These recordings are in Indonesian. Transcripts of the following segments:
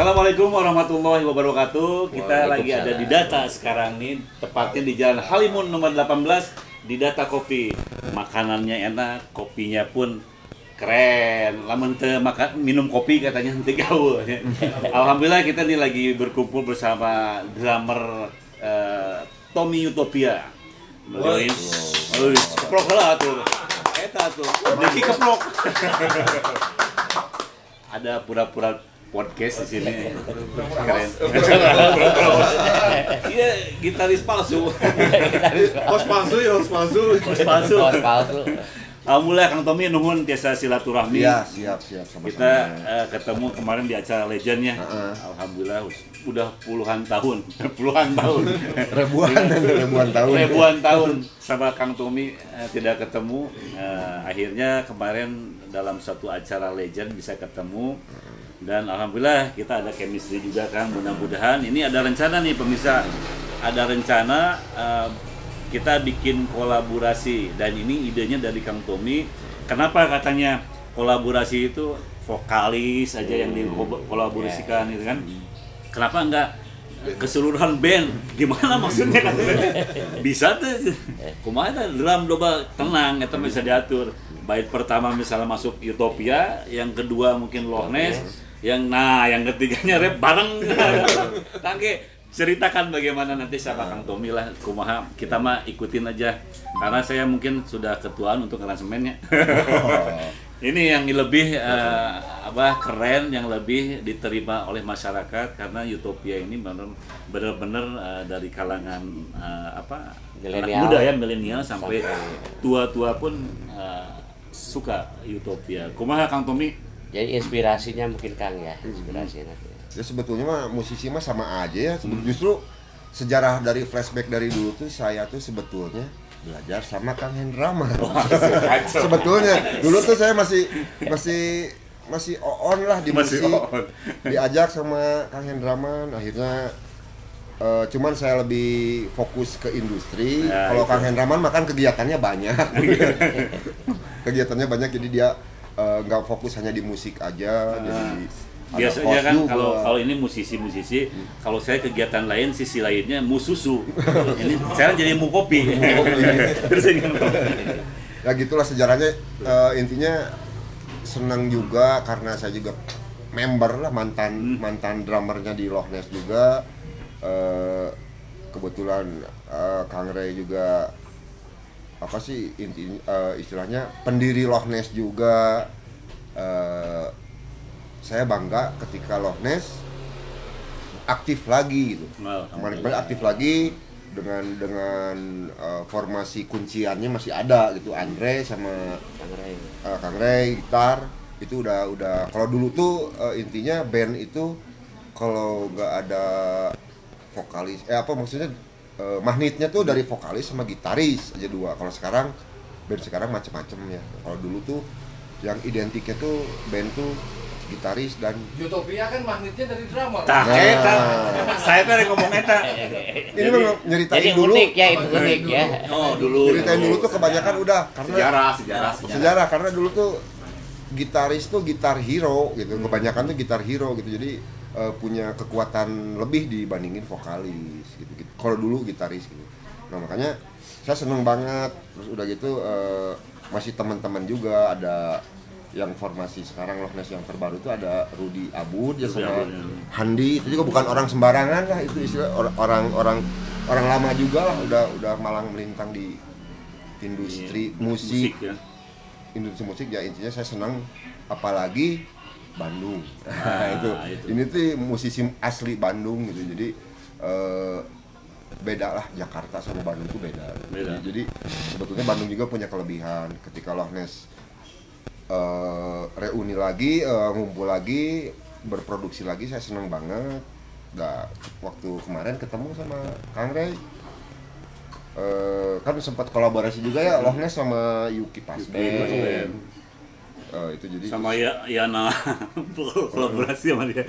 Assalamualaikum warahmatullahi wabarakatuh. Kita lagi ada di Data sekarang nih, tepatnya di Jalan Halimun nomor 18 di Data Kopi. Makanannya enak, kopinya pun keren. Lamun teu makan minum kopi katanya henteu gaul. Alhamdulillah kita nih lagi berkumpul bersama drummer Tommy Utopia. Join. Keprok lah tuh. Eta tuh. Deki keprok. Ada pura-pura podcast di sini. Keren. Iya, gitaris palsu. Host palsu. Alhamdulillah Kang Tommy nuhun tiasa silaturahmi. Iya, siap sama-sama. Kita ketemu kemarin di acara Legendnya. Alhamdulillah udah puluhan tahun. Ribuan tahun sama Kang Tommy tidak ketemu. Akhirnya kemarin dalam satu acara Legend bisa ketemu. Dan alhamdulillah kita ada chemistry juga kan, mudah-mudahan ini ada rencana nih pemirsa, ada rencana kita bikin kolaborasi dan ini idenya dari Kang Tommy. Kenapa katanya kolaborasi itu vokalis aja yang dikolaborasikan gitu kan? Kenapa enggak keseluruhan band? Gimana maksudnya kan? Bisa tuh, kumaha drum doba tenang, itu bisa diatur. Bait pertama misalnya masuk Utopia, yang kedua mungkin Loch Ness, yang ketiganya rap bareng. Tangke ceritakan bagaimana nanti siapa Kang Tommy lah, kumaha kita mah ikutin aja karena saya mungkin sudah ketuaan untuk aransemennya. Ini yang lebih keren, yang lebih diterima oleh masyarakat karena Utopia ini benar-benar dari kalangan anak muda ya, milenial sampai tua-tua pun suka Utopia. Kumaha Kang Tommy? Jadi inspirasinya mungkin Kang ya, inspirasinya. Ya sebetulnya mah musisi mah sama aja ya. Justru sejarah dari flashback dari dulu tuh saya tuh sebetulnya belajar sama Kang Hendraman. Sebetulnya dulu tuh saya masih on lah di musik. Diajak sama Kang Hendraman, akhirnya cuman saya lebih fokus ke industri. Kalau Kang Hendraman makan kegiatannya banyak. Jadi dia nggak fokus hanya di musik aja. Jadi biasanya kan kalau ini musisi kalau saya kegiatan lain, sisi lainnya mu susu. Ini saya jadi mu kopi. Ya gitulah sejarahnya. Intinya senang juga karena saya juga member lah, mantan drummernya di Loch Ness juga. Kebetulan Kang Ray juga istilahnya pendiri Loch Ness juga. Saya bangga ketika Loch Ness aktif lagi gitu. Kemarin aktif lagi dengan formasi kunciannya masih ada gitu. Andre sama Kang Ray gitar itu udah kalau dulu tuh intinya band itu kalau nggak ada vokalis maksudnya magnetnya tuh dari vokalis sama gitaris aja dua. Kalau sekarang band sekarang macam-macam ya. Kalau dulu tuh yang identiknya tuh band tuh gitaris dan Utopia kan magnetnya dari drummer. Saya tadi ngomong eta. Ini memang nyeritain dulu. Unik ya. Oh, dulu. Nyeritain dulu tuh kebanyakan udah karena sejarah. Karena dulu tuh gitaris tuh gitar hero gitu. Kebanyakan tuh gitar hero gitu. Jadi punya kekuatan lebih dibandingin vokalis gitu. Kalau dulu gitaris gitu. Nah, makanya saya seneng banget. Terus udah gitu masih teman-teman juga ada yang formasi sekarang Loch Ness yang terbaru itu ada Rudy Abud ya sama Handi. Itu juga bukan orang sembarangan lah, itu istilah orang lama juga lah, udah malang melintang di industri musik ya. Industri musik ya, intinya saya senang apalagi Bandung. Itu. Ini tuh musisi asli Bandung gitu. Jadi beda lah, Jakarta sama Bandung tuh beda. Jadi sebetulnya Bandung juga punya kelebihan ketika Loch Ness reuni lagi, ngumpul lagi, berproduksi lagi. Saya senang banget. Waktu kemarin ketemu sama Kang Ray, kan sempat kolaborasi juga ya Loch Ness sama Yuki Pasben. Itu jadi sama Yana kolaborasi sama dia.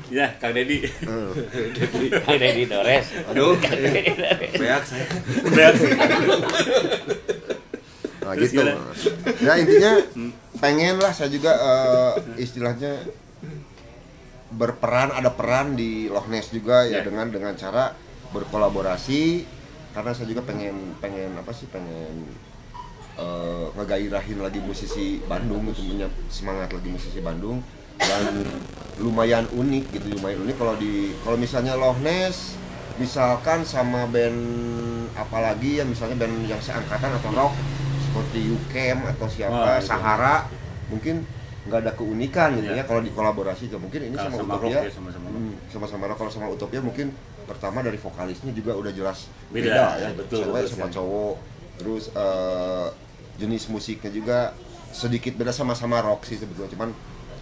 Ya, Kang Dedi. Kang Dedi Dores. Aduh. Beak saya. Nah gitu. Ya intinya pengen lah saya juga istilahnya ada peran di Loch Ness juga ya, Ya. dengan cara berkolaborasi, karena saya juga pengen ngegairahin lagi musisi Bandung gitu, punya semangat lagi musisi Bandung, dan lumayan unik kalau misalnya Loch Ness misalkan sama band apalagi ya, misalnya band yang seangkatan atau rock seperti UCAM atau siapa, Sahara, mungkin nggak ada keunikan gitu ya kalau dikolaborasi tuh. Mungkin ini sama Utopia rock ya, sama-sama rock. Kalau sama Utopia mungkin pertama dari vokalisnya juga udah jelas Beda, ya, betul, cewek betul, sama betul. cowok, terus jenis musiknya juga sedikit beda, sama-sama rock sih sebetulnya, cuman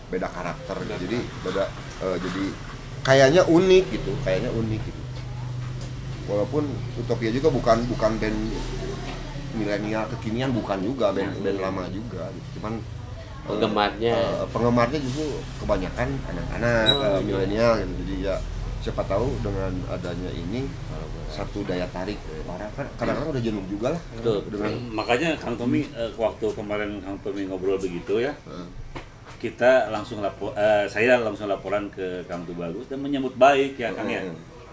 beda karakter gitu. Jadi beda, jadi kayaknya unik gitu. Walaupun Utopia juga bukan band milenial kekinian, bukan juga band lama juga gitu. Cuman penggemarnya justru kebanyakan anak-anak milenial gitu. Jadi ya siapa tahu dengan adanya ini satu daya tarik. Orang kan kadang-kadang udah jenuh juga lah. Dengan Makanya Kang Tommy, waktu kemarin Kang Tommy ngobrol begitu ya, kita langsung saya langsung laporan ke Kang Tubagus dan menyambut baik ya Kang ya.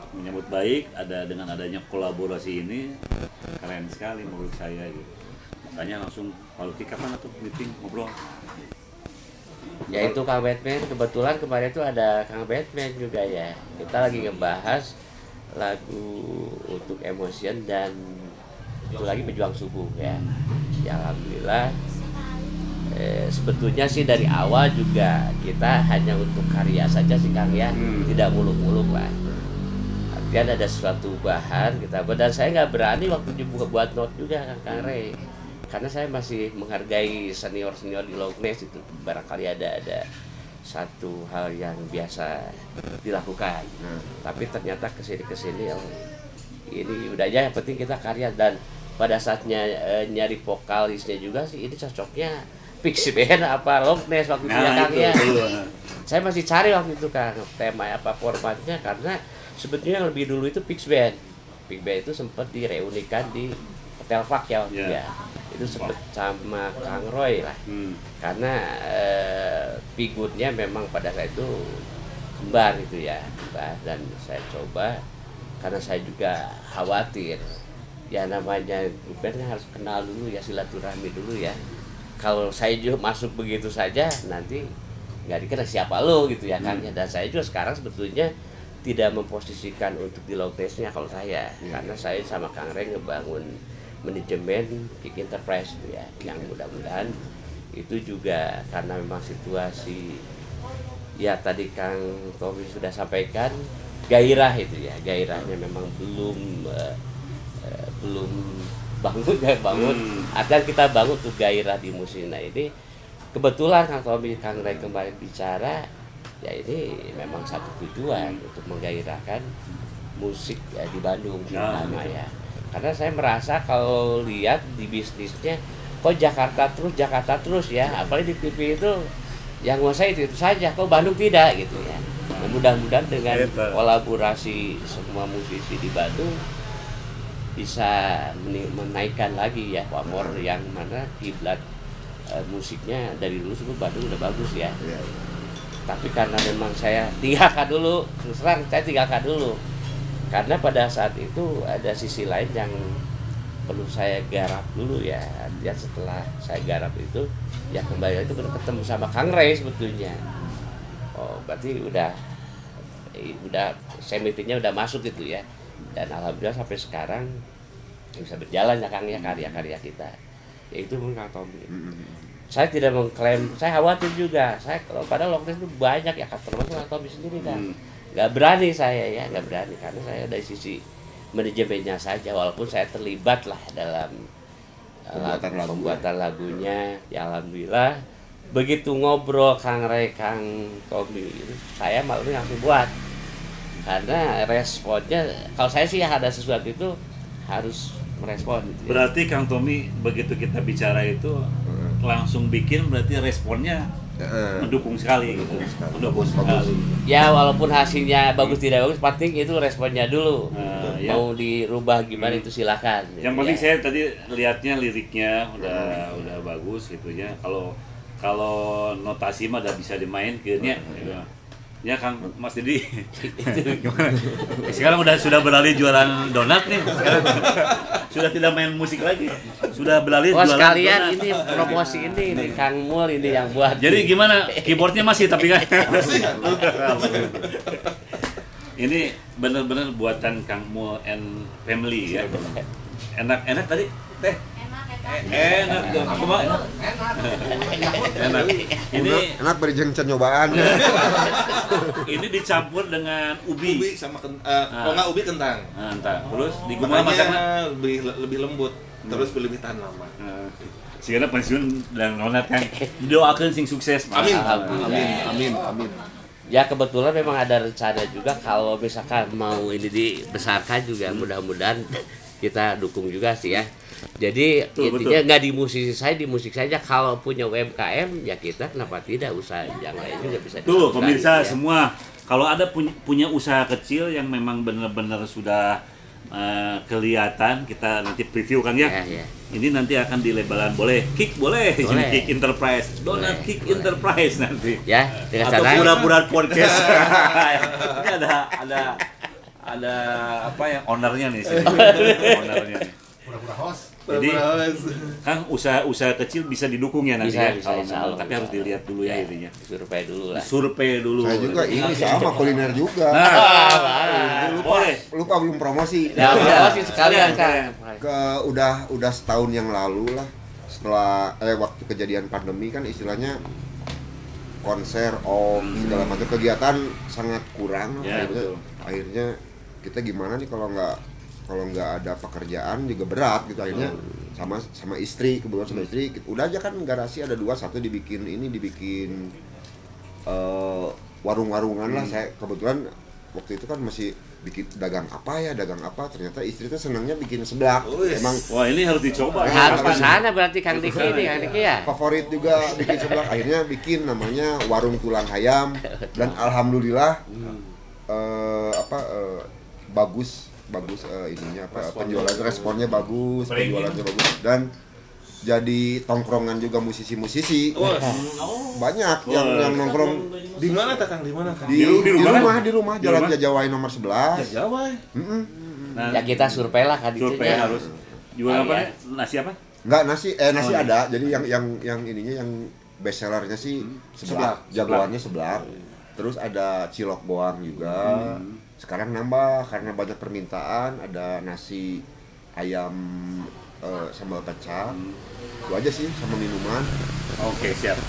Menyambut baik dengan adanya kolaborasi ini, keren sekali menurut saya gitu. Makanya langsung kalau kapan atau meeting ngobrol. Ya itu Kang Batman, kebetulan kemarin itu ada Kang Batman juga ya. Kita lagi ngebahas lagu untuk Emotion dan itu lagi Pejuang Subuh ya. Ya alhamdulillah. Sebetulnya sih dari awal juga kita hanya untuk karya saja sih Kang ya, tidak muluk-muluk lah. Artinya ada suatu bahan kita buat, dan saya nggak berani waktu dibuka buat note juga Kang Ray, karena saya masih menghargai senior di Loch Ness itu. Barangkali ada satu hal yang biasa dilakukan, tapi ternyata kesini ini udah aja, yang penting kita karya. Dan pada saatnya nyari vokalisnya juga sih, ini cocoknya Pixie Band apa Loch Ness waktu itu ya Kang ya. Saya masih cari waktu itu Kang tema apa formatnya, karena sebetulnya yang lebih dulu itu Pixie Band itu sempat direunikan di Hotel Fak ya waktu ya. Itu sempat sama Kang Roy lah, karena figurnya memang pada saat itu kembar itu ya, dan saya coba karena saya juga khawatir ya, namanya band harus kenal dulu ya, silaturahmi dulu ya. Kalau saya juga masuk begitu saja nanti nggak dikenal siapa lo gitu ya Kang. Dan saya juga sekarang sebetulnya tidak memposisikan untuk di Loch Ness-nya kalau saya, karena saya sama Kang Ray ngebangun manajemen Kick Enterprise itu ya, yang mudah-mudahan itu juga karena memang situasi ya tadi Kang Tommy sudah sampaikan, gairah itu ya, gairahnya memang belum bangun. Artinya kita bangun tuh gairah di musik. Nah ini kebetulan Kang Tommy, Kang Ray kemarin bicara ya, ini memang satu tujuan untuk menggairahkan musik ya di Bandung terutama ya. Karena saya merasa kalau lihat di bisnisnya kok Jakarta terus ya, apalagi di TV itu yang nguasai itu saja, kok Bandung tidak gitu ya. Nah, mudah-mudahan dengan kolaborasi semua musisi di Bandung bisa menaikkan lagi ya pamor, yang mana kiblat musiknya dari dulu sebut Bandung udah bagus ya. Tapi karena memang saya tinggalkan dulu, terus terang saya tinggalkan dulu, karena pada saat itu ada sisi lain yang perlu saya garap dulu ya. Ya setelah saya garap itu ya kembali itu ketemu sama Kang Ray sebetulnya. Oh berarti udah saya meetingnya udah masuk gitu ya. Dan alhamdulillah sampai sekarang bisa berjalan ya Kang ya karya-karya kita. Yaitu Kang Tommy. Saya tidak mengklaim, saya khawatir juga. Saya kalau pada Loch Ness itu banyak ya, termasuk Kang Tommy sendiri kan. Nggak berani saya ya, nggak berani karena saya dari sisi manajemennya saja, walaupun saya terlibat lah dalam pembuatan lagunya. Ya alhamdulillah begitu ngobrol Kang Ray, Kang Tommy, saya malah langsung buat. Karena responnya, kalau saya sih ada sesuatu itu harus merespon gitu ya. Berarti Kang Tommy begitu kita bicara itu langsung bikin, berarti responnya mendukung sekali gitu. Mendukung sekali. Ya walaupun hasilnya bagus tidak bagus, penting itu responnya dulu. Ya. Mau dirubah gimana itu silakan. Yang penting saya tadi lihatnya liriknya udah bagus gitu ya. Kalau notasi mah udah bisa dimainkan ya. Gitu. Ya Kang Mas Didi. Gimana? Sekarang sudah beralih jualan donat nih. Sekarang sudah tidak main musik lagi. Sudah beralih jualan sekalian donat. ini promosi ini Kang Mul ini yang buat. Jadi gimana? Keyboardnya masih tapi kan. Ini benar-benar buatan Kang Mul and Family ya. Enak tadi teh. Enak dong. Aku mah enak. Enak. Ini enak berjengcen nyobaan. Ini dicampur dengan ubi. Ubi sama kalau nggak ubi kentang. Entah. Terus digumul masaknya lebih lembut, terus lebih tahan lama. Sigana pensiun dan donat kan. Doakeun sing sukses. Amin. Amin. Ya kebetulan memang ada rencana juga kalau misalkan mau ini dibesarkan juga mudah-mudahan kita dukung juga sih ya. Jadi intinya nggak di musisi saya, di musik saja. Kalau punya UMKM ya kita kenapa tidak usaha yang lain juga bisa. Tuh pemirsa ya. semua, kalau ada punya usaha kecil yang memang benar-benar sudah kelihatan, kita nanti preview kan ya. Ya. Ini nanti akan di labelan boleh Boleh. Kick Enterprise, Donat Kick Enterprise nanti. Ya, dengan Atau cara pura-pura podcast. Ini ada apa yang ownernya nih sini. Ownernya nih. Pura-pura host. Jadi kan usaha kecil bisa didukung ya nanti Bisa, ya. Kalau insya memang, Allah. tapi harus dilihat dulu ya intinya. survei dulu lah. Survei dulu. Saya juga ini sama kuliner juga. Boleh. Lupa belum promosi. Ya, promosi sekalian kan. Udah setahun yang lalu lah, setelah waktu kejadian pandemi kan istilahnya konser segala macam kegiatan sangat kurang. Ya, betul. Akhirnya kita gimana nih kalau nggak ada pekerjaan juga berat gitu. Akhirnya sama istri, kebetulan sama istri udah aja kan garasi ada 2, satu dibikin warung-warungan lah. Saya kebetulan waktu itu kan masih bikin dagang apa, ternyata istri tuh senangnya bikin seblak. Emang Wah, ini harus dicoba. Harus ke sana berarti Kang Diki ini, Kang Diki ya. favorit juga bikin seblak. Akhirnya bikin namanya Warung Tulang Ayam dan alhamdulillah bagus ininya penjualan responnya bagus, penjualannya bagus dan jadi tongkrongan juga musisi-musisi. Banyak yang nongkrong Di mana Kang? Di mana Kang? di rumah Jalan Jajawai nomor 11. Jawa. Nah, Ya kita survei lah kan itu survei harus jual apa? Nasi apa? Enggak, nasi ada. Jadi yang ininya yang best sellernya sih seblak, jagoannya seblak. Terus ada cilok boang juga. Sekarang nambah karena banyak permintaan, ada nasi ayam sambal kacang. Itu aja sih sama minuman. Oke, siap.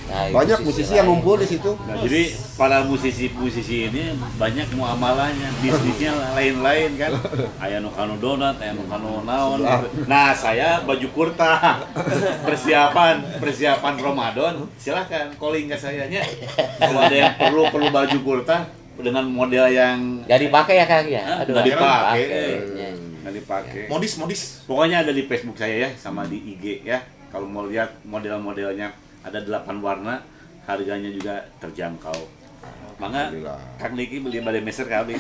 Nah, Banyak musisi yang ngumpul di situ. Nah, jadi para musisi ini banyak muamalahnya, bisnisnya lain-lain kan. Aya nu kanu donat, aya nu kanu naon. Nah, saya baju kurta. Persiapan Ramadan, silahkan calling ke saya nya. Kalau ada yang perlu baju kurta dengan model yang Gak dipakai ya Kang ya? nggak dipakai. Ya. Nggak dipakai. Modis. Pokoknya ada di Facebook saya ya, sama di IG ya. Kalau mau lihat model-modelnya ada 8 warna, harganya juga terjangkau. Mangga Kang Diki beli bade meser kali.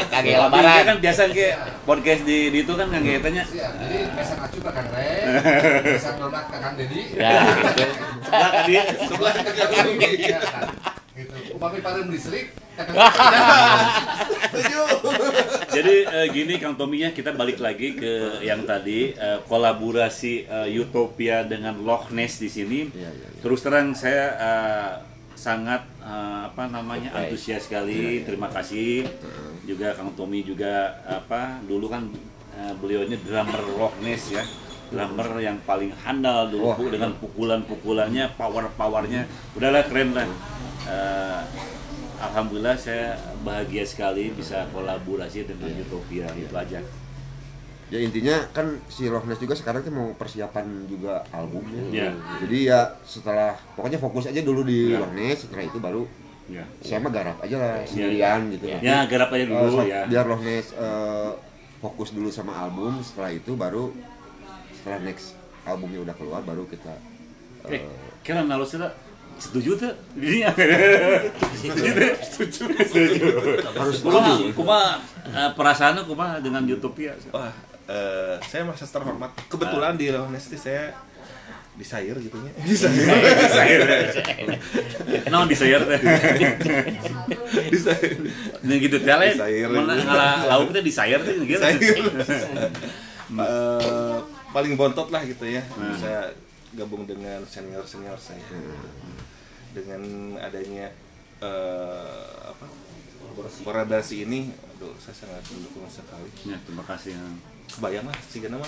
Kage lebaran. Kan biasa ke podcast di itu kan Kang tanya. Jadi pesan acu ke Kang Re, pesan donat ke Kang Dedi. Ya. Sebelah kan dia. Sebelah ke Kang Dedi. Gitu. Upami pareum listrik. Jadi gini Kang Tominya, kita balik lagi ke yang tadi kolaborasi Utopia dengan Loch Ness di sini. Terus terang saya sangat antusias sekali. Terima kasih juga Kang Tomi juga dulu kan beliaunya drummer Loch Ness ya. Drummer yang paling handal dulu dengan pukulan-pukulannya, powernya. Udahlah keren lah. Alhamdulillah saya bahagia sekali bisa kolaborasi dengan Utopia, itu aja. Ya intinya kan si Loch Ness juga sekarang tuh mau persiapan juga albumnya. Ya. Jadi ya setelah pokoknya fokus aja dulu di Loch Ness, setelah itu baru Ya. saya mah garap aja lah sendirian gitu. Ya, garap aja dulu ya. Biar Loch Ness fokus dulu sama album, setelah itu baru setelah next albumnya udah keluar baru kita Kira nalos itu setuju tuh? Ini setuju. harus setuju. Kumaha perasaannya kumaha dengan Utopia? Wah, saya merasa terhormat. Kebetulan di Loch Ness saya disair gitu nya. Disair. Naon disair teh? Disair. Nah gitu teh lain. Disair. Mana lauk teh disair teh gitu. Paling bontot lah gitu ya. Bisa gabung dengan senior-senior saya. Dengan adanya kolaborasi ini, aduh saya sangat mendukung sekali. Ya, terima kasih. Kebayang lah sih nama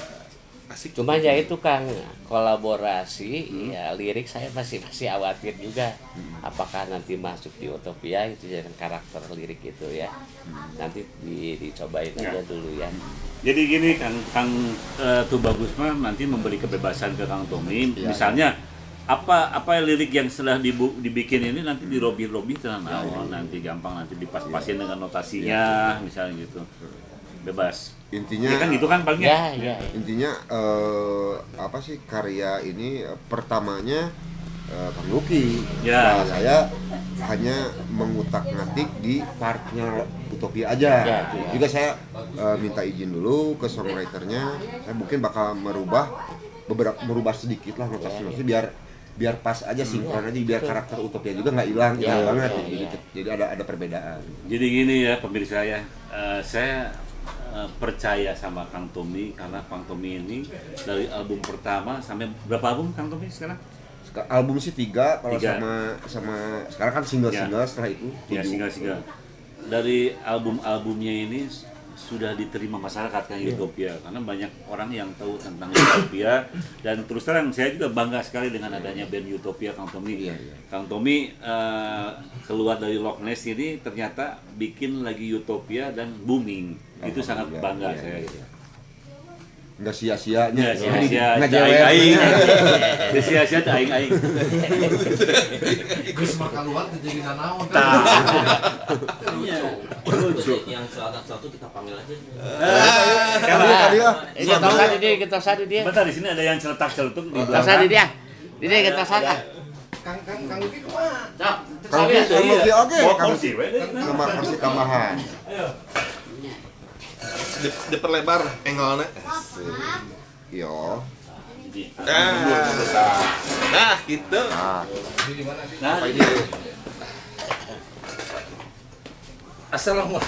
asik. Cuma ya itu Kang, kolaborasi ya lirik saya masih khawatir juga. Apakah nanti masuk di Utopia itu dengan karakter lirik itu ya. Nanti dicobain aja dulu ya. Jadi gini Kang Tubagus mah nanti memberi kebebasan ke Kang Tommy. Misalnya apa lirik yang setelah dibikin ini nanti dirobi tenang nanti gampang nanti dipas-pasin dengan notasinya misalnya gitu. Bebas. Intinya ya kan gitu kan palingnya. Ya. Intinya apa sih karya ini pertamanya Kang Luki. Ya. Nah, saya hanya mengutak-ngatik di partnya Utopia aja. Ya. Juga saya minta izin dulu ke songwriternya. Saya mungkin bakal merubah sedikit lah notasi biar pas aja sinkron aja biar karakter Utopia juga nggak hilang banget. Jadi ada perbedaan. Jadi gini ya pemirsa ya, saya percaya sama Kang Tommy karena Kang Tommy ini dari album pertama sampai berapa album Kang Tommy sekarang? Album sih 3 kalau 3. sama sekarang kan single setelah itu 7. Ya single. Dari album-albumnya ini sudah diterima masyarakat kan Utopia karena banyak orang yang tahu tentang Utopia dan terus terang saya juga bangga sekali dengan adanya band Utopia Kang Tommy. Kang Tommy keluar dari Loch Ness ini ternyata bikin lagi Utopia dan booming. Itu sangat bangga saya. Nggak sia-sianya. Nggak aing-aing. Nggak sia-sia teh aing-aing. Gus mah keluar teh jadi nanaon. Lucu. Yang satu kita panggil aja. Kita tadi dia. Bentar di sini ada yang celetak-celetuk di Kita belakang. dia. Dia kita sana. Kang Luki kumaha? Kang Luki oke. Bawa Kang kursi, we. Nama kursi tambahan. Diperlebar angle-nya. Yo. Nah, gitu. Nah, Assalamualaikum.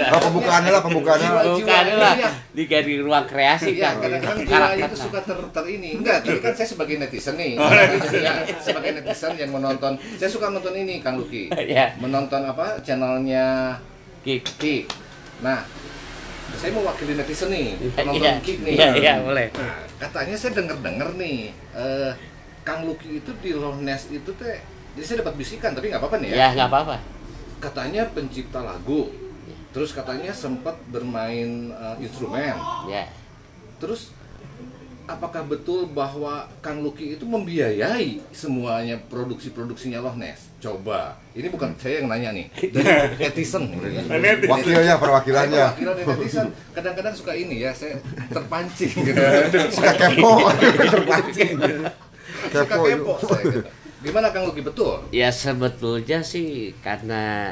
Pembukaannya lah. Bukan lah. Di ruang kreasi Iya, kan. kadang-kadang jiwa itu suka ini. Enggak, tapi kan saya sebagai netizen nih. Sebagai netizen yang menonton, saya suka nonton ini Kang Luki. Iya. Menonton apa? Channelnya Kik. Nah, saya mau wakili netizen nih, penonton Kik nih. Iya, boleh. Nah, katanya saya denger nih, Kang Luki itu di Loch Ness itu teh, jadi saya dapat bisikan, tapi nggak apa-apa nih ya. Ya, nggak apa-apa. Katanya pencipta lagu, terus katanya sempat bermain instrumen. Ya. Terus apakah betul bahwa Kang Luki itu membiayai semuanya produksinya Loch Ness? Coba, ini bukan saya yang nanya nih, dari netizen. Wakilnya, perwakilannya. Perwakilan dari netizen kadang-kadang suka ini ya, saya terpancing gitu. Suka kepo. Suka kepo saya gitu. Gimana Kang Luki, betul? Ya sebetulnya sih karena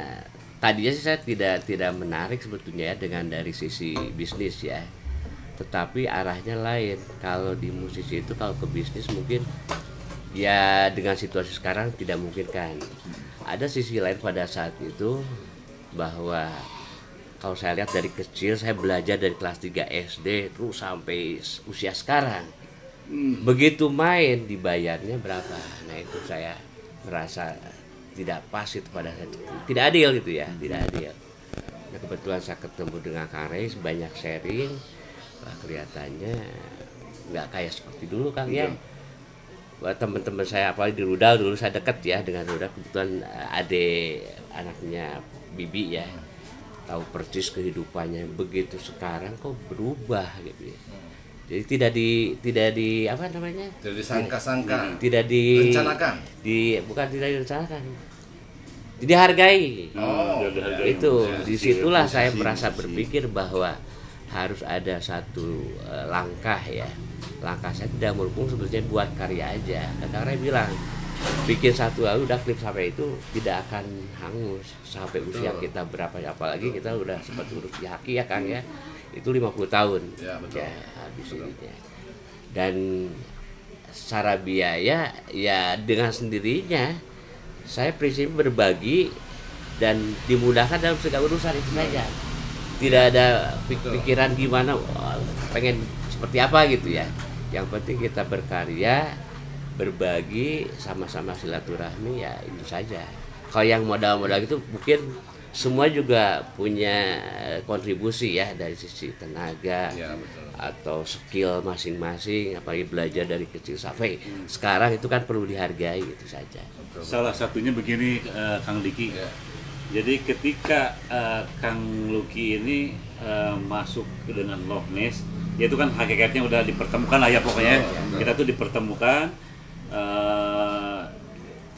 tadinya sih saya tidak menarik sebetulnya ya dengan dari sisi bisnis ya. Tetapi arahnya lain. Kalau di musisi itu kalau ke bisnis mungkin ya dengan situasi sekarang tidak mungkin kan. Ada sisi lain pada saat itu bahwa kalau saya lihat dari kecil saya belajar dari kelas 3 SD terus sampai usia sekarang. Begitu main dibayarnya berapa? Nah itu saya merasa tidak pas itu pada saat itu. Tidak adil itu ya, tidak adil. Nah, kebetulan saya ketemu dengan Kang Reis, banyak sharing. Wah, kelihatannya nggak kayak seperti dulu Kang ya. Buat teman-teman saya apalagi di Rudal dulu saya dekat ya dengan Rudal, kebetulan adik anaknya Bibi ya. Tahu persis kehidupannya. Begitu sekarang kok berubah gitu ya. Jadi tidak di apa namanya? Tidak disangka-sangka. Tidak direncanakan. Bukan tidak direncanakan. Dihargai. Itu disitulah saya merasa berpikir bahwa harus ada satu langkah ya. Langkah saya tidak melukung sebetulnya buat karya aja. Karena saya bilang bikin satu lalu udah klip sampai itu tidak akan hangus sampai usia kita berapa, apalagi kita udah sempat urus di Haki ya Kang ya. Itu 50 tahun ya, betul. ya habis ini ya. Dan secara biaya ya dengan sendirinya. Saya prinsip berbagi dan dimudahkan dalam segala urusan itu saja. Tidak ada pikiran gimana pengen seperti apa gitu ya. Yang penting kita berkarya, berbagi, sama-sama silaturahmi, ya itu saja. Kalau yang modal-modal itu mungkin semua juga punya kontribusi ya dari sisi tenaga Ya, betul. atau skill masing-masing, apalagi belajar dari kecil sampai sekarang itu kan perlu dihargai, itu saja. Salah satunya begini, Kang Diki. Ya. Jadi ketika Kang Luki ini masuk dengan Loch Ness, ya itu kan hakikatnya udah dipertemukan lah ya pokoknya. Kita tuh dipertemukan,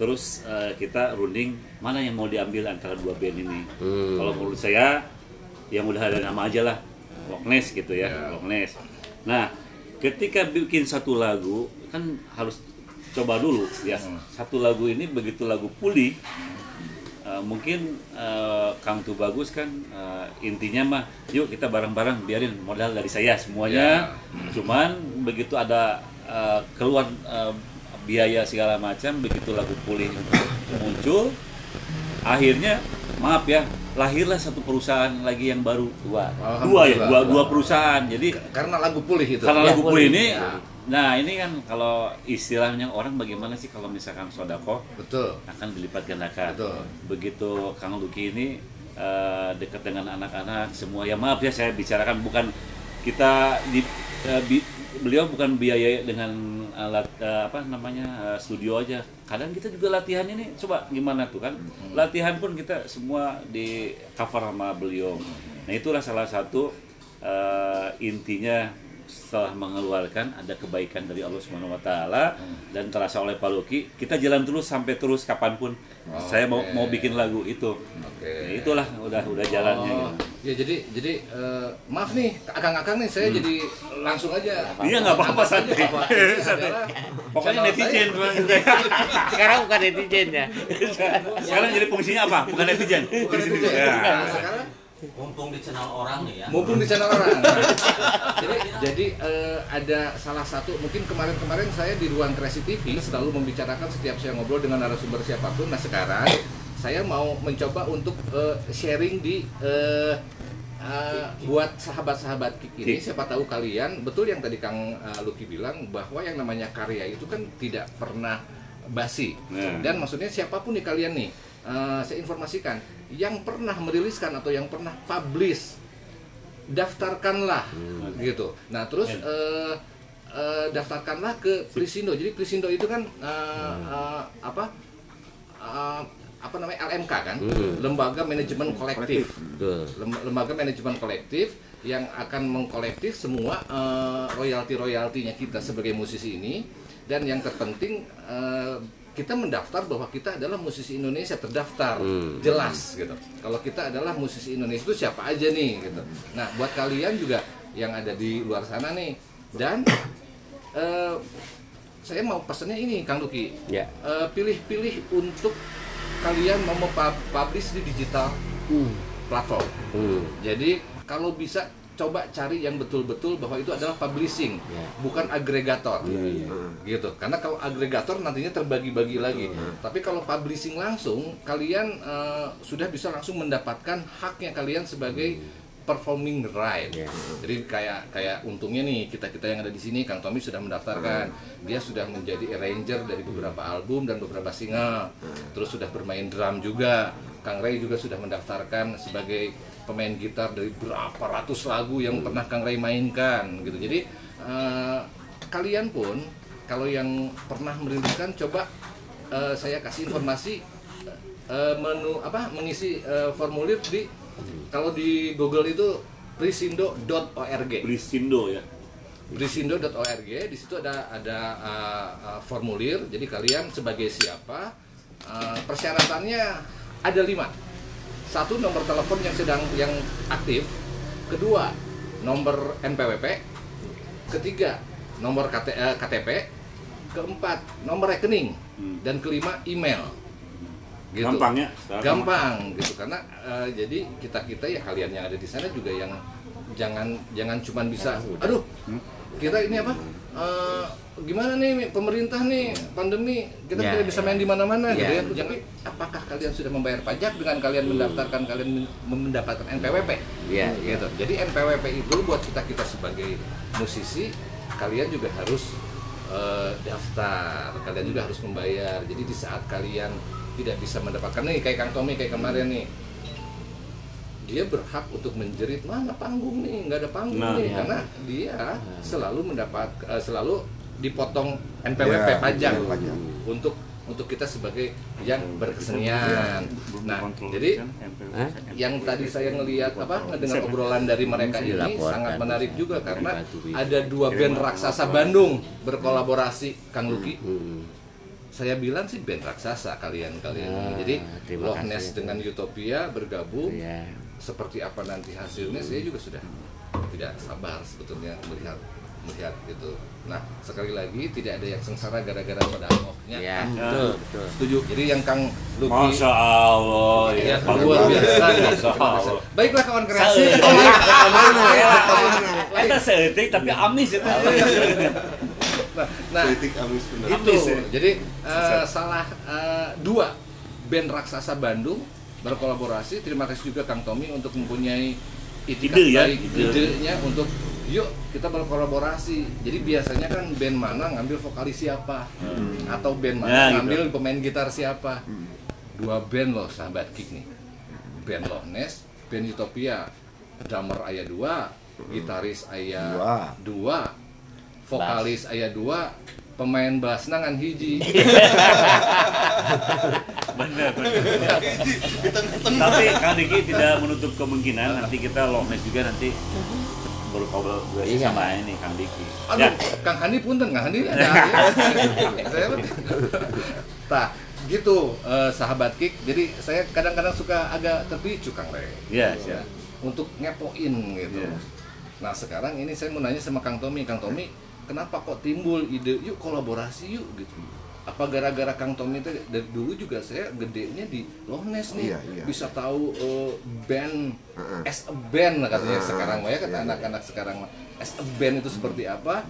terus kita runding mana yang mau diambil antara dua band ini. Kalau menurut saya yang udah ada nama aja lah, Loch Ness gitu ya, Loch Ness. Nah, ketika bikin satu lagu kan harus coba dulu ya. Satu lagu ini begitu lagu pulih, mungkin Kang tuh bagus kan, intinya mah yuk kita bareng-bareng biarin modal dari saya semuanya. Cuman begitu ada keluar biaya segala macam, begitu lagu pulih muncul, akhirnya maaf ya, lahirlah satu perusahaan lagi yang baru, dua perusahaan. Jadi Karena lagu pulih itu. karena lagu pulih ini, Ya. nah ini kan kalau istilahnya orang bagaimana sih kalau misalkan sodako Betul. akan dilipat gandakan. Betul. Begitu Kang Luki ini dekat dengan anak-anak semua, ya maaf ya saya bicarakan bukan kita beliau bukan biaya dengan alat studio aja. Kadang kita juga latihan ini coba gimana tuh kan, latihan pun kita semua di cover sama beliau. Nah itulah salah satu intinya, setelah mengeluarkan ada kebaikan dari Allah Subhanahu wa taala dan terasa oleh Pak Luki, kita jalan terus sampai terus kapanpun. Saya mau bikin lagu itu. Ya, itulah udah jalannya gitu. Ya jadi maaf nih akang-akang nih, saya jadi langsung aja. Iya, nggak apa-apa, santai. Ini Santai. adalah Pokoknya channel netizen. Sekarang bukan netizen ya. Sekarang jadi fungsinya apa? Bukan netizen. Bukan Di sini. netizen. Ya. Nah, sekarang Mumpung di channel orang nih ya. mumpung di channel orang. Jadi ada salah satu, mungkin kemarin saya di Ruang Kreasi TV selalu membicarakan setiap saya ngobrol dengan narasumber siapapun. Nah sekarang saya mau mencoba untuk sharing di buat sahabat-sahabat Kik ini. Siapa tahu kalian betul yang tadi Kang Luki bilang bahwa yang namanya karya itu kan tidak pernah basi. Dan maksudnya siapapun nih kalian nih, saya informasikan yang pernah meriliskan atau yang pernah publish, daftarkanlah gitu. Nah terus daftarkanlah ke Prisindo. Jadi Prisindo itu kan apa namanya, LMK kan, Lembaga Manajemen Kolektif. Lembaga Manajemen Kolektif yang akan mengkolektif semua royalti-royaltinya kita sebagai musisi ini. Dan yang terpenting kita mendaftar bahwa kita adalah musisi Indonesia, terdaftar jelas gitu. Kalau kita adalah musisi Indonesia itu siapa aja nih gitu. Nah buat kalian juga yang ada di luar sana nih, dan saya mau pesannya ini Kang Luki, pilih-pilih untuk kalian mau publish di digital platform. Jadi kalau bisa coba cari yang betul-betul bahwa itu adalah publishing, bukan agregator, gitu. Karena kalau agregator nantinya terbagi-bagi lagi. Tapi kalau publishing langsung, kalian sudah bisa langsung mendapatkan haknya kalian sebagai performing right. Jadi kayak untungnya nih kita yang ada di sini, Kang Tommy sudah mendaftarkan, dia sudah menjadi arranger dari beberapa album dan beberapa single, terus sudah bermain drum juga. Kang Ray juga sudah mendaftarkan sebagai pemain gitar dari berapa ratus lagu yang pernah Kang Ray mainkan gitu. Jadi kalian pun kalau yang pernah meriliskan, coba saya kasih informasi mengisi formulir di, kalau di Google itu prisindo.org. Prisindo ya. Prisindo.org, di situ ada formulir. Jadi kalian sebagai siapa, persyaratannya ada 5. 1, nomor telepon yang aktif. Kedua, nomor NPWP. Ketiga, nomor KTP. Keempat, nomor rekening. Dan kelima, email. Gitu. Gampangnya. Gampang gitu, karena jadi kita ya, kalian yang ada di sana juga yang jangan cuman bisa, aduh kita ini apa? Gimana nih pemerintah nih pandemi kita tidak bisa main di mana-mana gitu ya. Jadi apakah kalian sudah membayar pajak dengan kalian mendaftarkan kalian mendapatkan NPWP? Gitu. Jadi NPWP itu buat kita sebagai musisi, kalian juga harus daftar, kalian juga harus membayar. Jadi di saat kalian tidak bisa mendapatkan nih kayak Kang Tommy kayak kemarin nih, dia berhak untuk menjerit mana panggung nih, nggak ada panggung nih, karena dia selalu selalu dipotong NPWP pajak untuk kita sebagai yang berkesenian. Nah, jadi yang tadi saya ngelihat ngedengar obrolan dari mereka ini sangat menarik juga karena ada 2 band raksasa Bandung berkolaborasi, Kang Luki. Saya bilang sih band raksasa kalian. Jadi Loch Ness dengan Utopia bergabung. Seperti apa nanti hasilnya saya juga sudah tidak sabar sebetulnya melihat gitu. Nah, sekali lagi tidak ada yang sengsara gara-gara soda alkoholnya. Betul. Setuju. Jadi yang Kang Luki, Masya Allah, ya luar biasa. Baiklah kawan kreasi. Kita seetik tapi amis itu. Nah, itu. Jadi salah 2 band raksasa Bandung berkolaborasi. Terima kasih juga Kang Tommy untuk mempunyai idenya untuk yuk kita berkolaborasi. Jadi biasanya kan band mana ngambil vokalis siapa atau band mana ngambil pemain gitar siapa. 2 band loh sahabat Kick nih, band Loch Ness, band Utopia, drummer aya 2, gitaris aya 2, vokalis aya 2, pemain bass nangan hiji. Benar. Tapi Kang Diki tidak menutup kemungkinan nanti kita Loch Ness juga nanti berkolaborasi sama ini Kang Diki. Aduh, Kang Handi punten, Kang Handi ada. Saya tah gitu sahabat Kick. Jadi saya kadang-kadang suka agak terpicu Kang Rey. Iya. Untuk ngepoin gitu. Nah, sekarang ini saya mau nanya sama Kang Tommy, kenapa kok timbul ide yuk kolaborasi yuk gitu? Apa gara-gara Kang Tommy itu dari dulu juga saya gedenya di Loch Ness nih, bisa tahu band as a band lah katanya sekarang ya kata anak-anak sekarang as a band itu seperti apa?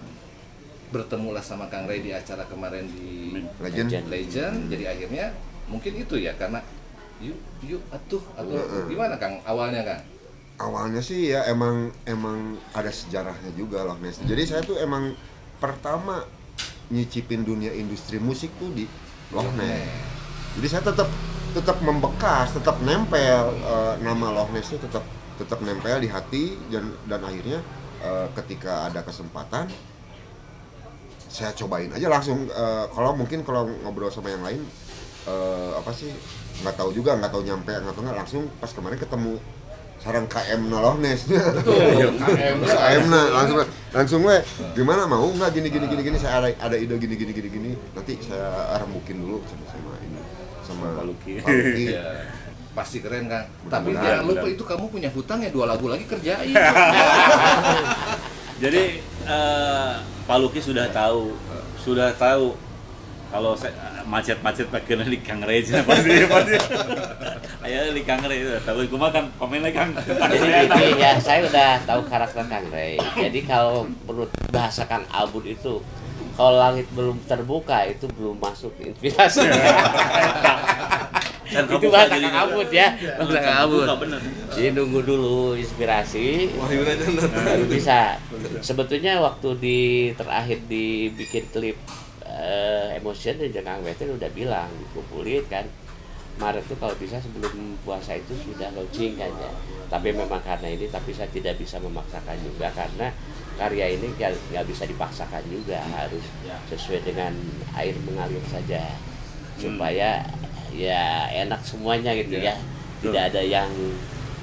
Bertemulah sama Kang Rey di acara kemarin di Legend. Jadi akhirnya mungkin itu ya karena yuk atau gimana Kang awalnya Kang? Awalnya sih ya emang ada sejarahnya juga Loch Ness. Jadi saya tuh emang pertama nyicipin dunia industri musik tuh di Loch Ness. Jadi saya tetap membekas, tetap nempel nama Loch Ness itu tetap nempel di hati dan akhirnya ketika ada kesempatan saya cobain aja langsung. Kalau ngobrol sama yang lain nggak tahu nyampe langsung pas kemarin ketemu sarang KM na Loch Ness. Betul. KM na langsung we gimana mau nggak gini saya ada ide gini nanti saya rembukin dulu sama Luki. Ya, pasti keren kan. Tapi jangan lupa itu kamu punya hutang ya 2 lagu lagi kerjain. Jadi Pak Luki sudah tahu kalau macet-macet pakai di Kang Rey pasti. Ayo di Kang Rey tahu gua kan komennya Kang. Jadi ya saya udah tahu karakter Kang Rey. Jadi kalau menurut bahasa Kang Abud itu kalau langit belum terbuka itu belum masuk inspirasi. Itu bahasa Kang Abud ya. Bahasa Kang Abud. Jadi nunggu dulu inspirasi baru bisa. Sebetulnya waktu terakhir dibikin klip Emotion dan Kang Wetin udah bilang dikumpulin kan Maret itu kalau bisa sebelum puasa itu sudah launching kan ya. Tapi memang karena ini tapi saya tidak bisa memaksakan juga karena karya ini nggak bisa dipaksakan juga, harus sesuai dengan air mengalir saja supaya ya enak semuanya gitu ya. Tidak ada yang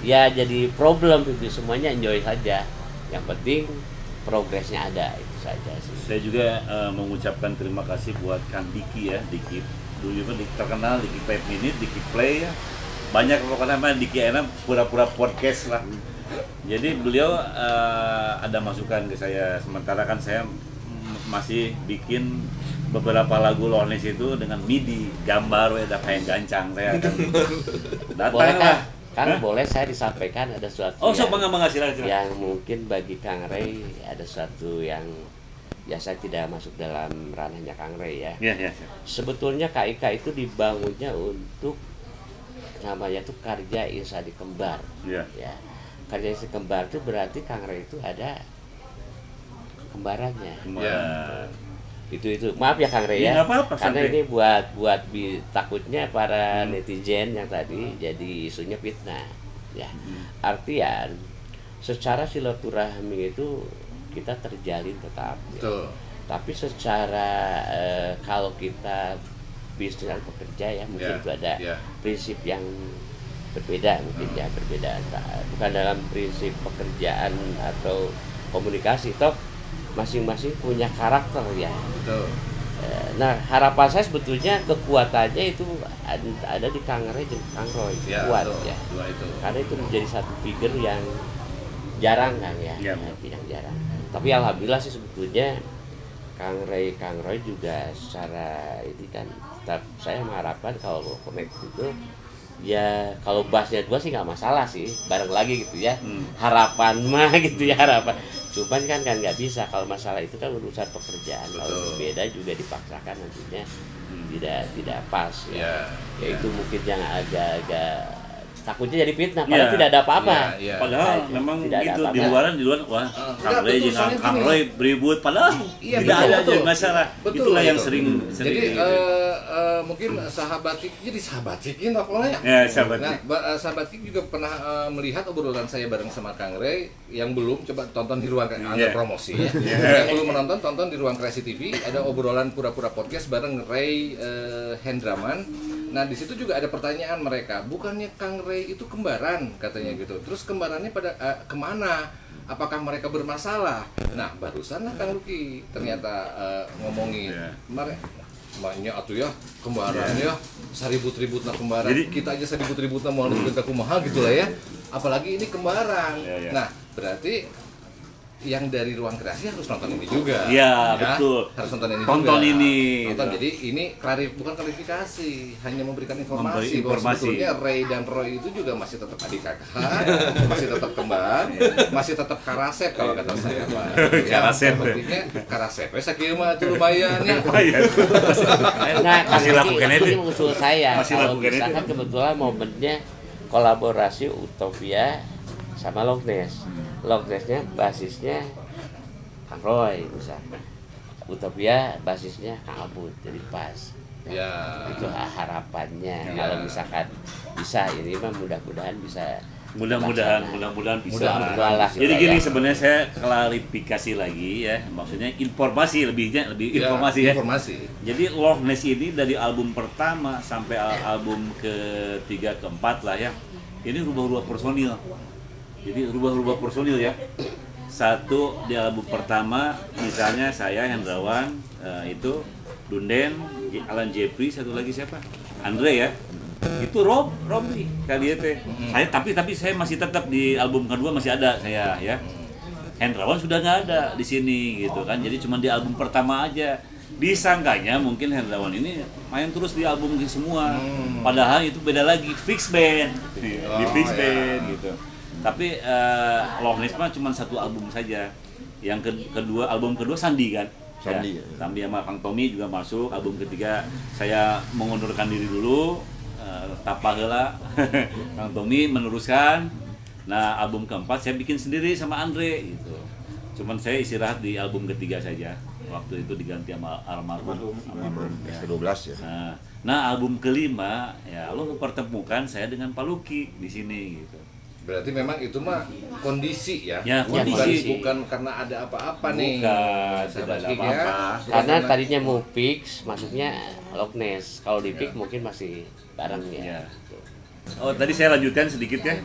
ya jadi problem itu, semuanya enjoy saja. Yang penting progresnya ada, itu saja sih. Saya juga mengucapkan terima kasih buat Kang Diki ya, Diki dulu juga terkenal Diki 5 Minute, Diki Play ya. Banyak pokoknya Diki enak pura-pura podcast lah. Jadi beliau ada masukan ke saya, sementara kan saya masih bikin beberapa lagu Loch Ness itu dengan MIDI, gambar udah kayak gancang saya akan datang lah. Kan boleh saya disampaikan ada suatu silakan. Yang mungkin bagi Kang Rey ada suatu yang ya saya tidak masuk dalam ranahnya Kang Rey ya. Ya. Sebetulnya KIK itu dibangunnya untuk namanya itu Karya Insani Kembar. Ya. Ya. Karya Insani Kembar itu berarti Kang Rey itu ada kembarannya. Itu maaf ya Kang Rey ya. Nggak apa-apa, karena santai. ini buat takutnya para netizen yang tadi jadi isunya fitnah. Ya. Artian secara silaturahmi itu kita terjalin tetap. Betul. Tapi secara kalau kita bisnis dan pekerja ya mungkin itu ada prinsip yang berbeda mungkin ya berbeda bukan dalam prinsip pekerjaan atau komunikasi toh masing-masing punya karakter ya. Betul. Nah harapan saya sebetulnya kekuatannya itu ada di Kang Rey dan Kang Roy kuat betul. ya. Dua itu. Karena itu menjadi satu figur yang jarang kan ya, yang jarang. Tapi alhamdulillah sih sebetulnya Kang Roy juga secara ini kan tetap saya mengharapkan kalau connect itu ya kalau bassnya dua sih nggak masalah sih bareng lagi gitu ya harapan mah gitu ya harapan cuman kan nggak bisa kalau masalah itu kan urusan pekerjaan. Betul. Kalau berbeda juga dipaksakan nantinya tidak pas ya itu mungkin yang agak takutnya jadi fitnah padahal tidak ada apa-apa. Padahal memang gitu di luar wah Kang Roy beribut padahal tidak ada aja masalah. Itulah yang sering jadi mungkin sahabatik jadi sahabatikin apalagi ya sahabatik. Nah sahabatik juga pernah melihat obrolan saya bareng sama Kang Rey yang belum coba tonton di ruang promosi yang belum menonton tonton di ruang Kreasi TV ada obrolan pura-pura podcast bareng Rey Hendraman. Nah di situ juga ada pertanyaan mereka, bukannya Kang Rey itu kembaran katanya gitu. Terus kembarannya pada kemana? Apakah mereka bermasalah? Nah barusan lah Kang Luki ternyata ngomongin maknya atuh ya kembaran ya saribut-ribut nah kembaran. Jadi, kita aja saribut-ribut nah mau nungguin kumaha gitu lah ya. Apalagi ini kembaran. Nah berarti yang dari ruang kreasi harus nonton ini juga. Iya, betul. Harus nonton ini juga. Nonton, jadi ini bukan klarifikasi, hanya memberikan informasi. Bahwa sebetulnya Rey dan Roy itu juga masih tetap adik kakak, masih tetap kembar, masih tetap karasep kalau kata saya, Pak. Karasep. Pentingnya karasep. Sakieu mah itu lumayan ya. Nah, kasih lakukan itu usul saya. Kalau misalkan kebetulan momennya kolaborasi Utopia sama Logness. Lognessnya basisnya Kang Roy misalnya, Utopia basisnya Kang Abud, jadi pas. Itu harapannya. Kalau misalkan bisa ini mah mudah-mudahan bisa. Mudah-mudahan bisa. Jadi gini sebenarnya saya klarifikasi lagi ya, maksudnya informasi lebih informasi ya. Jadi Logness ini dari album pertama sampai album ketiga keempat lah ya, ini rubah-rubah personil. Jadi rubah-rubah personil ya. Satu di album pertama misalnya saya Hendrawan itu Dunden, Alan Jeffrey, satu lagi siapa? Andre ya. Itu Robi kali itu. Saya tapi saya masih tetap di album kedua masih ada saya ya. Hendrawan sudah nggak ada di sini gitu kan. Jadi cuma di album pertama aja. Disangkanya mungkin Hendrawan ini main terus di album semua. Padahal itu beda lagi fix band. Di fix band gitu. Tapi Logness mah cuma satu album saja. Yang kedua album kedua Sandi kan. Sandi sama Kang Tommy juga masuk. Album ketiga saya mengundurkan diri dulu. Tapa heula. Kang Tommy meneruskan. Nah album keempat saya bikin sendiri sama Andre gitu. Cuman saya istirahat di album ketiga saja. Waktu itu diganti sama almarhum 12 ya. Nah album kelima ya Allah mempertemukan saya dengan Pak Luki di sini gitu. Berarti memang itu mah kondisi ya, kondisi. Bukan karena ada apa-apa nih. Tidak ada apa-apa. Karena tadinya mau fix, maksudnya Logness. Kalau di fix mungkin masih bareng ya. Oh tadi saya lanjutkan sedikit ya.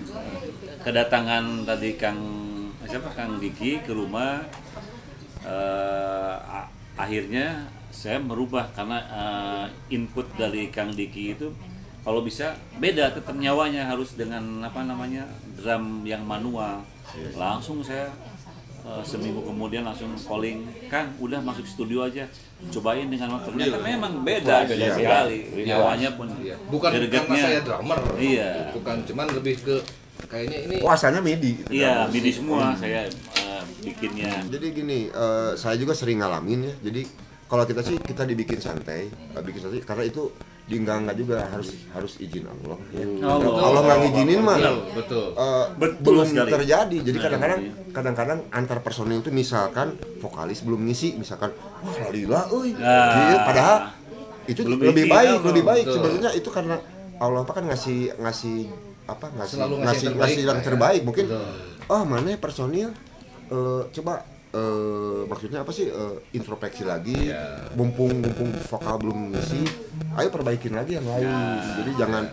Kedatangan tadi Kang Diki ke rumah, akhirnya saya merubah karena input dari Kang Diki itu kalau bisa beda tetap nyawanya harus dengan drum yang manual. Langsung saya seminggu kemudian langsung calling, Kang udah masuk studio aja, cobain dengan waktu. Ternyata memang beda sekali. Nyawanya pun bukan karena saya drummer. Iya. Bukan, cuman lebih ke kayaknya ini asalnya MIDI. Iya, MIDI semua. Saya bikinnya. Jadi gini, saya juga sering ngalamin ya. Jadi kalau kita dibikin santai, karena itu enggak juga harus izin Allah. Ya. Allah nggak ngizinin mah betul. Belum sekali. terjadi. Jadi kadang-kadang antar personil itu misalkan vokalis belum ngisi, misalkan wah lila euy. Gitu, padahal itu belum lebih izin, baik betul. sebenarnya itu karena Allah kan ngasih Selalu ngasih yang terbaik. Mungkin betul. mana personil coba maksudnya apa sih introspeksi lagi, mumpung vokal belum ngisi, ayo perbaikin lagi yang lain. Jadi jangan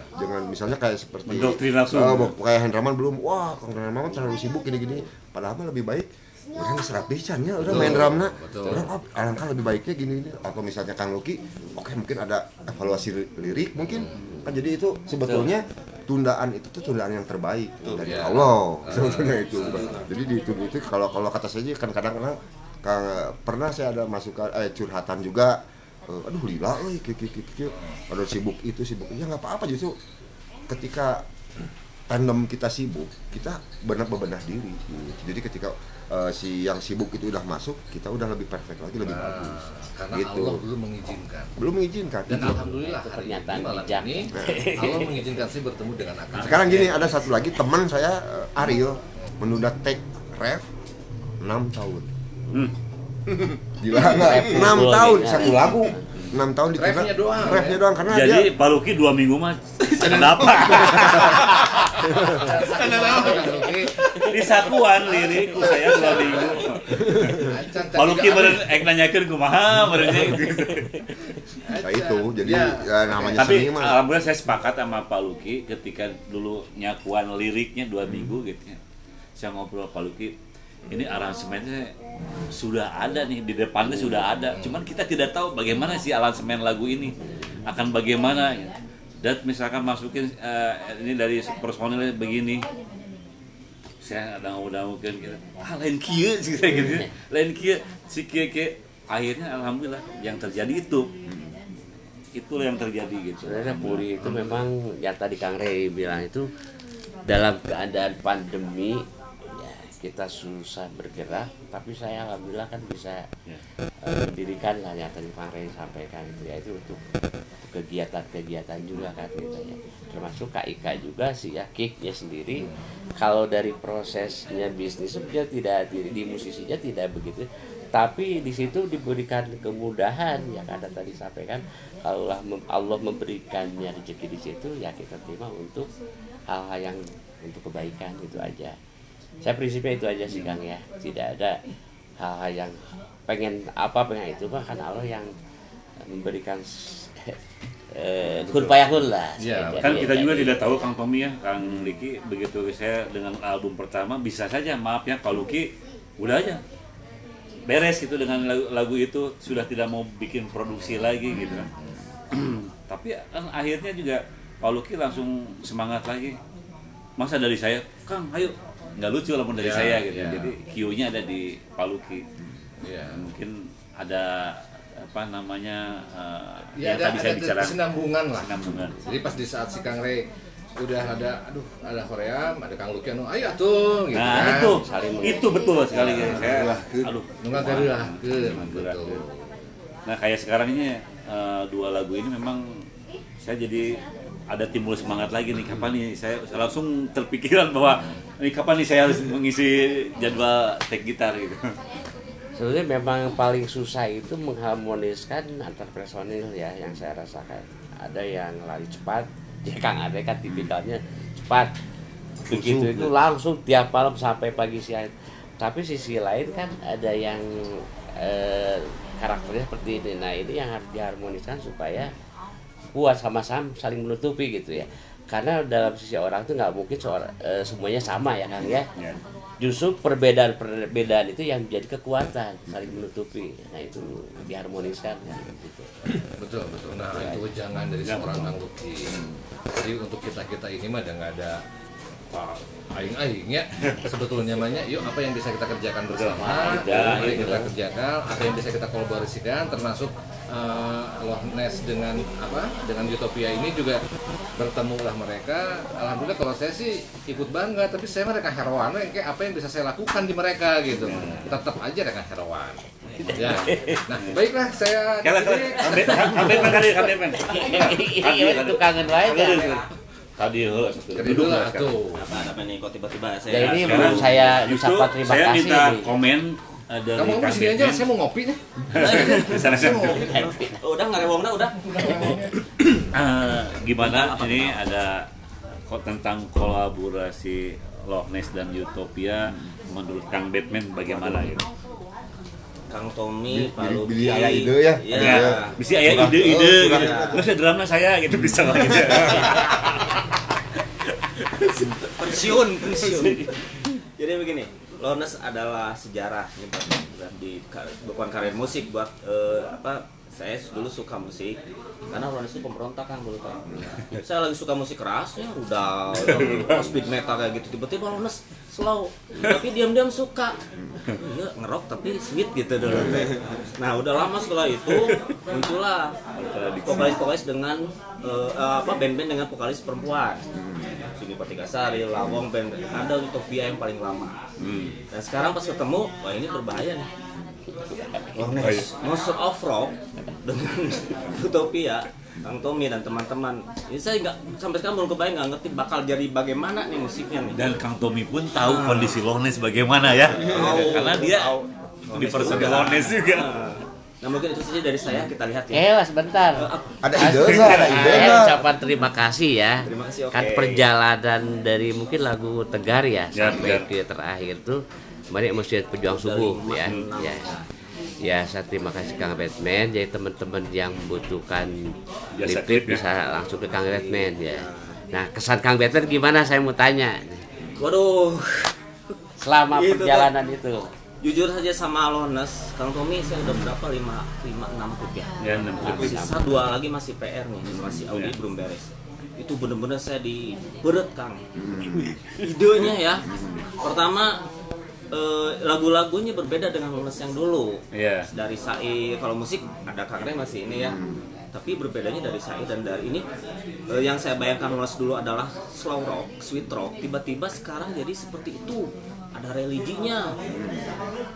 misalnya kayak seperti mendoktrin langsung. Kayak Hendraman belum, wah Kang Hendraman terlalu sibuk gini padahal mah lebih baik orang serat pisannya udah main drumna, orang alangkah lebih baiknya gini. Atau misalnya Kang Luki, oke, mungkin ada evaluasi lirik mungkin kan. Jadi itu sebetulnya tundaan itu tuh tundaan yang terbaik dari Allah sebetulnya itu. Jadi itu kalau kata saya kan kadang-kadang pernah saya ada masukan curhatan juga, aduh lila euy ada sibuk ya nggak apa-apa. Justru ketika tandem kita sibuk, kita bebenah diri. Jadi ketika si yang sibuk itu udah masuk, kita udah lebih perfect lagi, lebih bagus. Karena Gitu. Allah belum mengizinkan. Dan Gitu. alhamdulillah hari ini malam ini Allah mengizinkan saya bertemu dengan Akang. Sekarang gini, ada satu lagi teman saya Ariel menunda take ref 6 tahun. Gila nggak? 6 tahun satu lagu. 6 tahun ditunda. Refnya doang karena Jadi dia Pak Luki 2 minggu mah kenapa? Di satuan lirikku saya 2 minggu. Pak Luki meureun nanyakeun kumaha meureunnya gitu. Nah itu, jadi ya, namanya Tapi seni mah. alhamdulillah saya sepakat sama Pak Luki ketika dulu nyakuan liriknya 2 minggu gitu ya. Saya ngobrol Pak Luki, ini aransemennya sudah ada nih, di depannya sudah ada. Cuman kita tidak tahu bagaimana sih aransemen lagu ini akan bagaimana. Dan misalkan masukin ini dari personilnya begini, saya udah mungkin gitu, lain kieu gitu, lain kieu si kieu. Akhirnya alhamdulillah yang terjadi itulah yang terjadi gitu. Sebenarnya Puri itu memang yang tadi Kang Rey bilang itu dalam keadaan pandemi ya kita susah bergerak, tapi saya alhamdulillah kan bisa mendirikan lah yang tadi Kang Rey sampaikan itu, yaitu untuk kegiatan-kegiatan juga kan gitu ya, termasuk KIK juga sih ya, kicknya sendiri. Kalau dari prosesnya bisnis sebenarnya tidak di musisinya tidak begitu, tapi di situ diberikan kemudahan yang Anda tadi sampaikan. Kalau Allah memberikannya rezeki di situ, ya kita terima untuk hal-hal yang untuk kebaikan, itu aja. Saya prinsipnya itu aja sih Kang ya, tidak ada hal-hal yang pengen itu, bahkan Allah yang memberikan kun payahun lah. Ya, kan kita juga tidak tahu Kang Tommy ya, Kang Liki, begitu saya dengan album pertama bisa saja, maaf ya Pak Luki udah aja beres gitu dengan lagu itu, sudah tidak mau bikin produksi lagi gitu kan. Tapi kan akhirnya juga Pak Luki langsung semangat lagi. Masa dari saya, Kang ayo, nggak lucu lah dari saya gitu. Jadi Q-nya ada di Pak Luki. Mungkin ada apa namanya yang tadi saya bicara kesinambungan lah. Kesinambungan. Jadi pas di saat si Kang Rey udah ada Korea, ada Kang Luki anu ayo tuh gitu nah, kan. itu betul sekali saya. Nunggu betul. Nah, kayak sekarang ini 2 lagu ini memang saya jadi ada timbul semangat lagi nih, kapan nih saya langsung terpikiran bahwa ini kapan nih saya harus mengisi jadwal take gitar gitu. Sebenarnya memang paling susah itu mengharmoniskan antar personil ya, yang saya rasakan. Ada yang lari cepat, ya Kang Ade kan tipikalnya cepat. Begitu itu langsung tiap malam sampai pagi siang. Tapi sisi lain kan ada yang karakternya seperti ini. Nah, ini yang harus diharmoniskan supaya kuat, sama-sama saling menutupi gitu ya. Karena dalam sisi orang itu nggak mungkin semuanya sama ya Kang ya. Justru perbedaan itu yang menjadi kekuatan, saling menutupi. Nah, itu diharmoniskan ya, gitu. Betul. Nah, itu jangan dari seorang Kang Luki. Jadi untuk kita ini mah nggak ada aing ya. Sebetulnya banyak, yuk apa yang bisa kita kerjakan bersama, apa yang kita kerjakan, apa yang bisa kita kolaborasikan, termasuk Loch Ness dengan Utopia ini juga bertemulah mereka. Alhamdulillah kalau saya sih ikut bangga, tapi saya mereka heroan, kayak apa yang bisa saya lakukan di mereka gitu. Tetap aja mereka heroan. Ya. Nah, baiklah saya Iya, itu kangen banget. Tadi duduk lah tuh. Apa nih kok tiba-tiba Ya saya ini belum saya ucapkan terima saya kasih minta nih. komen dari Kamu ngomong sini aja, saya mau ngopi nih. Sana Saya mau ngopi. udah nggak rewongnya udah. Gimana ini ada tentang kolaborasi Loch Ness dan Utopia menurut Kang Batman bagaimana gitu? Kang Tommy, Pak Luki. Bili aya ide ya. Iya. Bisa aya ide-ide gitu. Terus drama saya gitu bisa lah gitu. Pensiun. Jadi begini, Loch Ness adalah sejarah bukan karir musik buat saya dulu suka musik karena Loch Ness itu pemberontak kan dulu kan. Saya lagi suka musik keras ya udah speed metal kayak gitu, tiba-tiba Loch Ness slow tapi diam-diam suka. Iya, ngerok tapi sweet gitu dulu. Nah, udah lama setelah itu muncullah vokalis dengan band-band dengan vokalis perempuan. Sini Patigasari, Lawong, band ada Utopia yang paling lama. Dan sekarang pas ketemu, wah ini berbahaya nih. Loch Ness, Monster of Rock dengan Utopia, Kang Tommy dan teman-teman. Ini saya sampai sekarang belum kebayang, nggak ngerti bakal jadi bagaimana nih musiknya nih. Dan Kang Tommy pun tahu kondisi Loch Ness bagaimana ya. Karena dia di person Loch Ness juga. Nah mungkin itu saja dari saya, kita lihat ya. Sebentar. Ada ide nggak? Ada ide Saya nggak? ucapan terima kasih ya. Terima kasih, oke. Kan perjalanan dari mungkin lagu Tegar ya sampai Tegar. ke terakhir tuh kemarin Masjid Pejuang Subuh ya. Ya, saya terima kasih Kang Batman. Jadi teman-teman yang membutuhkan Jasa klip klip ya. bisa langsung ke Kang Batman ya. Nah, kesan Kang Batman gimana saya mau tanya. Waduh, Selama Itu perjalanan itu. jujur saja sama Loch Ness, Kang Tommy saya udah berapa 5 6 klip ya. Ya, 6 klip. Sisa 2 lagi masih PR nih, masih audio belum beres. Itu bener-bener saya diberet Kang. Idenya ya. Pertama lagu-lagunya berbeda dengan Loch Ness yang dulu. Iya. Dari Sai, kalau musik ada Kang Ray masih ini ya. Tapi berbedanya dari Sai dan dari ini yang saya bayangkan Loch Ness dulu adalah slow rock, sweet rock. Tiba-tiba sekarang jadi seperti itu. Ada religinya.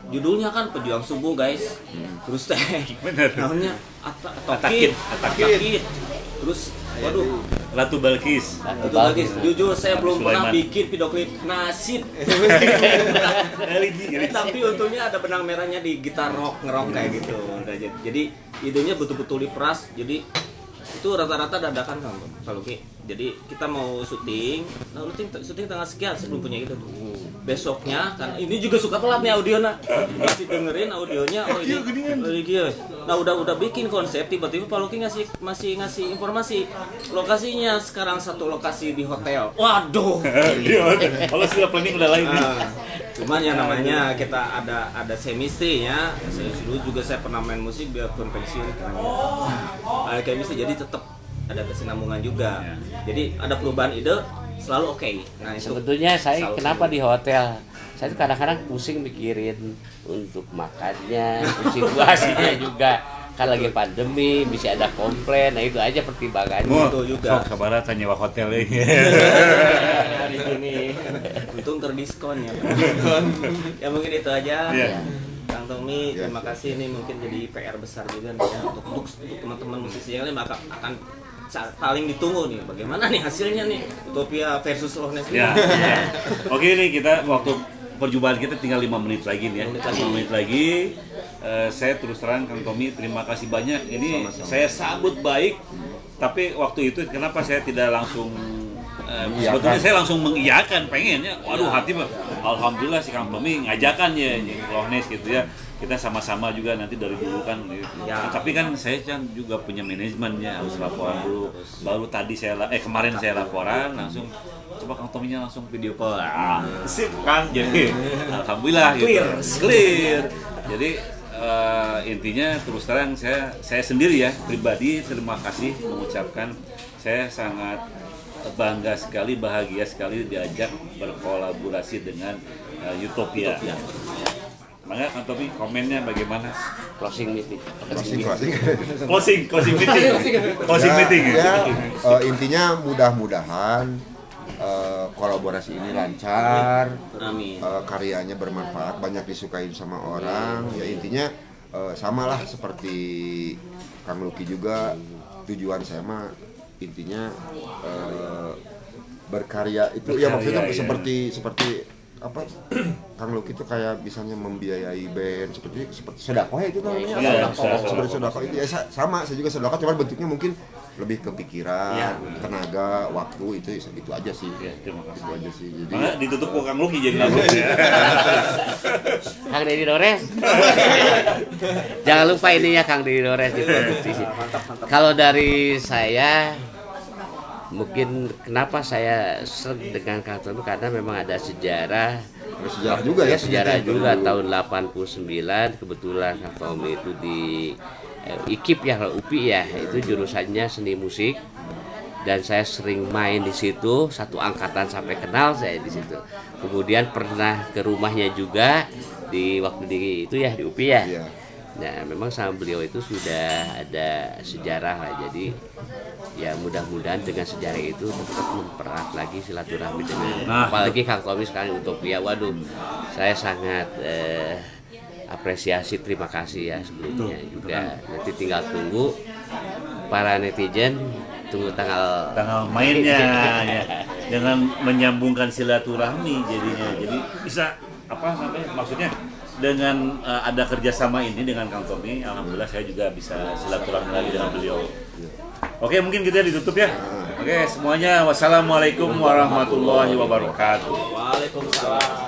Judulnya kan Pejuang Subuh guys. Terus teh namanya Atakid. Terus waduh, Ratu Balkis. itu lagi jujur saya belum pernah Sulaiman. bikin video klip nasib. Tapi untungnya ada benang merahnya di gitar rock, ngerok kayak gitu. Jadi idenya betul-betul diperas. Jadi itu rata-rata dadakan kan Pak Luki. Jadi kita mau syuting, syuting tanggal sekian, saya belum punya itu tuh. Besoknya kan ini juga suka telat nih audionya. Masih dengerin audionya, oh ini nah udah bikin konsep, tiba-tiba Pak Luki masih ngasih informasi lokasinya sekarang satu lokasi di hotel. Waduh. Kalau sudah planning udah lain. Cuman yang namanya kita ada chemistry ya. Saya dulu juga saya pernah main musik biarpun pensiun sekarang. Chemistry jadi tetap ada kesinambungan juga. Jadi ada perubahan ide selalu oke. Nah, itu Sebetulnya saya selalu kenapa di hotel? Saya tuh kadang-kadang pusing mikirin untuk makannya, situasinya juga. Kan lagi pandemi, bisa ada komplain, nah itu aja pertimbangannya. itu juga. Sok sabar tanya wa hotel ini. Hari ini untung terdiskon ya. Ya mungkin itu aja. Iya. Kang Tommy, terima kasih. Ini mungkin jadi PR besar juga nih ya untuk teman-teman musisi yang lain akan paling ditunggu nih bagaimana nih hasilnya nih Utopia versus Loch Ness. Ya. Oke nih kita waktu perjumpaan kita tinggal 5 menit lagi nih ya. 5 menit lagi. Saya terus terang Kang Tommy terima kasih banyak. Ini saya sambut baik. Tapi waktu itu kenapa saya tidak langsung sebetulnya saya langsung mengiyakan, pengennya. Waduh hati mah. Alhamdulillah si Kang Tommy ngajakan ya Loch Ness gitu ya. Kita sama-sama juga nanti dari dulu kan. Ya. Tapi kan saya kan juga punya manajemennya, harus laporan dulu. Baru tadi kemarin saya laporan langsung coba Kang Tommy-nya langsung video call. Sip kan. Jadi alhamdulillah gitu. Clear. Jadi intinya terus terang saya sendiri ya pribadi terima kasih mengucapkan saya sangat bangga sekali, bahagia sekali diajak berkolaborasi dengan Utopia. Maka Kang Tommy komennya bagaimana? Closing meeting. Closing meeting. Closing meeting. Ya, intinya mudah-mudahan kolaborasi ini lancar, karyanya bermanfaat, banyak disukai sama orang. Ya intinya samalah seperti Kang Lucky juga, tujuan saya mah intinya berkarya itu ya maksudnya seperti apa Kang Lucky itu kayak misalnya membiayai band seperti sedekah itu namanya seperti sedekah itu ya sama, saya juga sedekah, cuma bentuknya mungkin lebih ke pikiran, tenaga, waktu itu aja sih. Ya, terima kasih. Itu aja sih. Jadi ditutup kok Kang Lucky jadi Kang Deddy Dores. Jangan lupa ini ya Kang Deddy Dores diproduksi. Kalau dari saya mungkin kenapa saya sering dengan Kang Tommy karena memang ada sejarah juga ya. Sejarah juga tahun 89 kebetulan Kang Tommy itu di IKIP ya, UPI ya, itu jurusannya seni musik dan saya sering main di situ, satu angkatan sampai kenal saya di situ. Kemudian pernah ke rumahnya juga di waktu di itu ya di UPI ya. Iya. Nah, memang sama beliau itu sudah ada sejarah lah. Jadi ya mudah-mudahan dengan sejarah itu tetap mempererat lagi silaturahmi dengan apalagi Kang Tommy sekarang Utopia. Waduh, saya sangat apresiasi, terima kasih ya sebelumnya juga. Nanti tinggal tunggu para netizen, tunggu tanggal mainnya ya. Dengan menyambungkan silaturahmi jadinya. Jadi bisa apa namanya maksudnya dengan ada kerjasama ini dengan Kang Tommy, alhamdulillah saya juga bisa silaturahmi lagi dengan beliau. Oke, mungkin kita ditutup ya. Oke, semuanya wassalamualaikum warahmatullahi wabarakatuh. Waalaikumsalam.